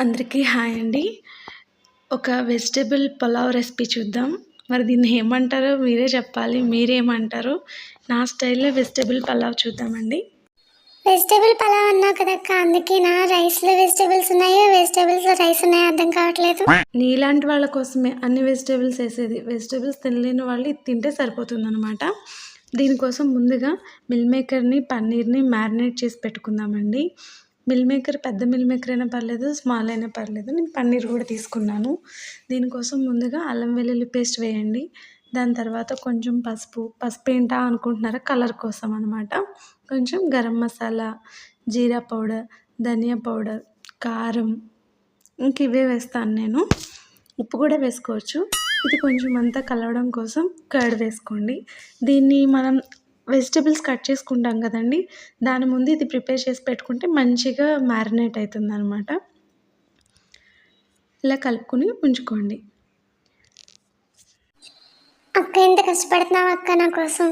అందరికీ హాయ్ అండి. ఒక వెజిటబుల్ పులావ్ రెసిపీ చూద్దాం. మరి దీన్ని ఏమంటారో మీరే చెప్పాలి. మీరేమంటారో? నా స్టైల్‌లో వెజిటబుల్ పలావ్ చూద్దామండి. వెజిటబుల్ పలావ్ అన్నావు కదక్క, అందుకేనా రైస్లో వెజిటబుల్స్ ఉన్నాయో వెజిటబుల్స్లో రైస్ ఉన్నాయో అర్థం కావట్లేదు. నీలాంటి వాళ్ళ కోసమే అన్ని వెజిటబుల్స్ వేసేది. వెజిటబుల్స్ తినలేని వాళ్ళు ఇది తింటే సరిపోతుందనమాట. దీనికోసం ముందుగా మిల్ మేకర్ని, పన్నీర్ని మ్యారినేట్ చేసి పెట్టుకుందామండి. మిల్ మేకర్ పెద్ద మిల్ మేకర్ అయినా పర్లేదు, స్మాల్ అయినా పర్లేదు. నేను పన్నీర్ కూడా తీసుకున్నాను. దీనికోసం ముందుగా అల్లం వెల్లుల్లి పేస్ట్ వేయండి. దాని తర్వాత కొంచెం పసుపు ఏంటా అనుకుంటున్నారా? కలర్ కోసం అనమాట. కొంచెం గరం మసాలా, జీరా పౌడర్, ధనియా పౌడర్, కారం, ఇంక ఇవే వేస్తాను నేను. ఉప్పు కూడా వేసుకోవచ్చు. ఇది కొంచెం అంతా కలవడం కోసం కర్డ్ వేసుకోండి. దీన్ని మనం వెజిటబుల్స్ కట్ చేసుకుంటాం కదండి, దాని ముందు ఇది ప్రిపేర్ చేసి పెట్టుకుంటే మంచిగా మ్యారినేట్ అవుతుందనమాట. ఇలా కలుపుకొని ఉంచుకోండి. అక్క ఎంత కష్టపడుతున్నావు అక్క నా కోసం.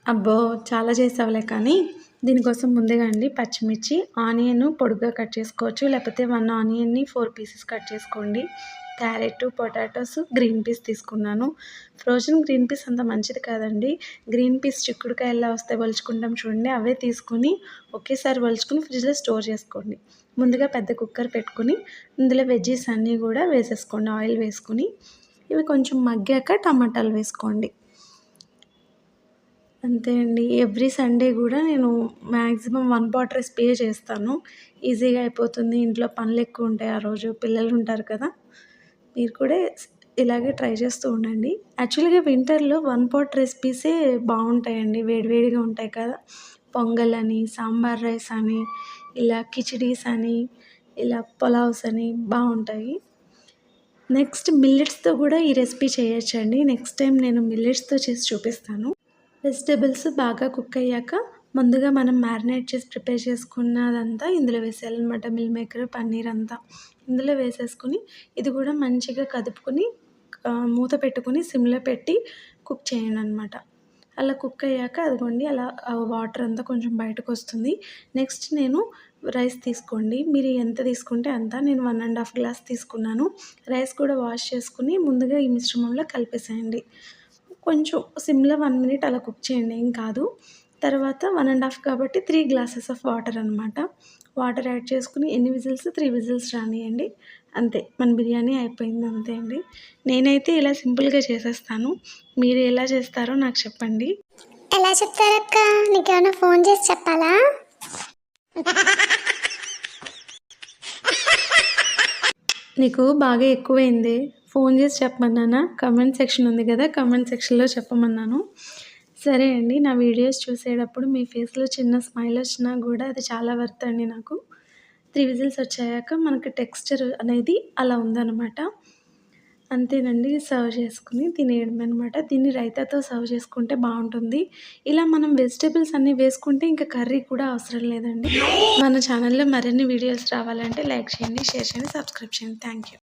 అబ్బో, చాలా చేసావులే. కానీ దీనికోసం ముందుగా అండి పచ్చిమిర్చి, ఆనియన్ పొడుగ్గా కట్ చేసుకోవచ్చు, లేకపోతే 1 ఆనియన్ని 4 పీసెస్ కట్ చేసుకోండి. క్యారెట్, పొటాటోస్, గ్రీన్ పీస్ తీసుకున్నాను. ఫ్రోజన్ గ్రీన్ పీస్ అంత మంచిది కాదండి. గ్రీన్ పీస్ చిక్కుడుకాయలా వస్తే వలుచుకుంటాం చూడండి, అవే తీసుకుని ఒకేసారి వలుచుకుని ఫ్రిడ్జ్లో స్టోర్ చేసుకోండి. ముందుగా పెద్ద కుక్కర్ పెట్టుకుని ఇందులో వెజ్జీస్ అన్నీ కూడా వేసేసుకోండి. ఆయిల్ వేసుకుని ఇవి కొంచెం మగ్గాక టమాటాలు వేసుకోండి. అంతే అండి. ఎవ్రీ సండే కూడా నేను మ్యాక్సిమం 1 పాట్ రెసిపీయే చేస్తాను. ఈజీగా అయిపోతుంది. ఇంట్లో పనులు ఎక్కువ ఉంటాయి ఆ రోజు, పిల్లలు ఉంటారు కదా. మీరు కూడా ఇలాగే ట్రై చేస్తూ ఉండండి. యాక్చువల్గా వింటర్లో 1 పాట్ రెసిపీసే బాగుంటాయండి, వేడివేడిగా ఉంటాయి కదా. పొంగల్ అని, సాంబార్ రైస్ అని, ఇలా కిచిడీస్ అని, ఇలా పులావ్స్ అని బాగుంటాయి. నెక్స్ట్ మిల్లెట్స్తో కూడా ఈ రెసిపీ చేయొచ్చండి. నెక్స్ట్ టైం నేను మిల్లెట్స్తో చేసి చూపిస్తాను. వెజిటబుల్స్ బాగా కుక్ అయ్యాక ముందుగా మనం మ్యారినేట్ చేసి ప్రిపేర్ చేసుకున్నదంతా ఇందులో వేసేయాలన్నమాట. మిల్ మేకర్, పన్నీర్ అంతా ఇందులో వేసేసుకుని ఇది కూడా మంచిగా కదుపుకొని మూత పెట్టుకుని సిమ్లో పెట్టి కుక్ చేయండి అనమాట. అలా కుక్ అయ్యాక అదిగోండి అలా వాటర్ అంతా కొంచెం బయటకు వస్తుంది. నెక్స్ట్ నేను రైస్ తీసుకోండి. మీరు ఎంత తీసుకుంటే అంత. నేను 1.5 గ్లాస్ తీసుకున్నాను. రైస్ కూడా వాష్ చేసుకుని ముందుగా ఈ మిశ్రమంలో కలిపేసేయండి. కొంచెం సిమ్లో 1 మినిట్ అలా కుక్ చేయండి, ఏం కాదు. తర్వాత 1.5 కాబట్టి 3 గ్లాసెస్ ఆఫ్ వాటర్ అనమాట. వాటర్ యాడ్ చేసుకుని ఎన్ని విజిల్స్? 3 విజిల్స్ రానియండి. అంతే, మన బిర్యానీ అయిపోయింది. అంతే అండి. నేనైతే ఇలా సింపుల్గా చేసేస్తాను. మీరు ఎలా చేస్తారో నాకు చెప్పండి. ఎలా చెప్తారక్క? నీకేమైనా ఫోన్ చేసి చెప్పాలా? నీకు బాగా ఎక్కువైంది. ఫోన్ చేసి చెప్పమన్నానా? కమెంట్ సెక్షన్ ఉంది కదా, కమెంట్ సెక్షన్లో చెప్పమన్నాను. సరే అండి. నా వీడియోస్ చూసేటప్పుడు మీ ఫేస్లో చిన్న స్మైల్ వచ్చినా కూడా అది చాలా వర్త్ అండి నాకు. 3 విజిల్స్ వచ్చాక మనకి టెక్స్చర్ అనేది అలా ఉందన్నమాట. అంతేనండి. సర్వ్ చేసుకుని తినేయడమే అనమాట. దీన్ని రైతాతో సర్వ్ చేసుకుంటే బాగుంటుంది. ఇలా మనం వెజిటబుల్స్ అన్నీ వేసుకుంటే ఇంకా కర్రీ కూడా అవసరం లేదండి. మన ఛానల్లో మరిన్ని వీడియోస్ రావాలంటే లైక్ చేయండి, షేర్ చేయండి, సబ్స్క్రైబ్ చేయండి. Thank you.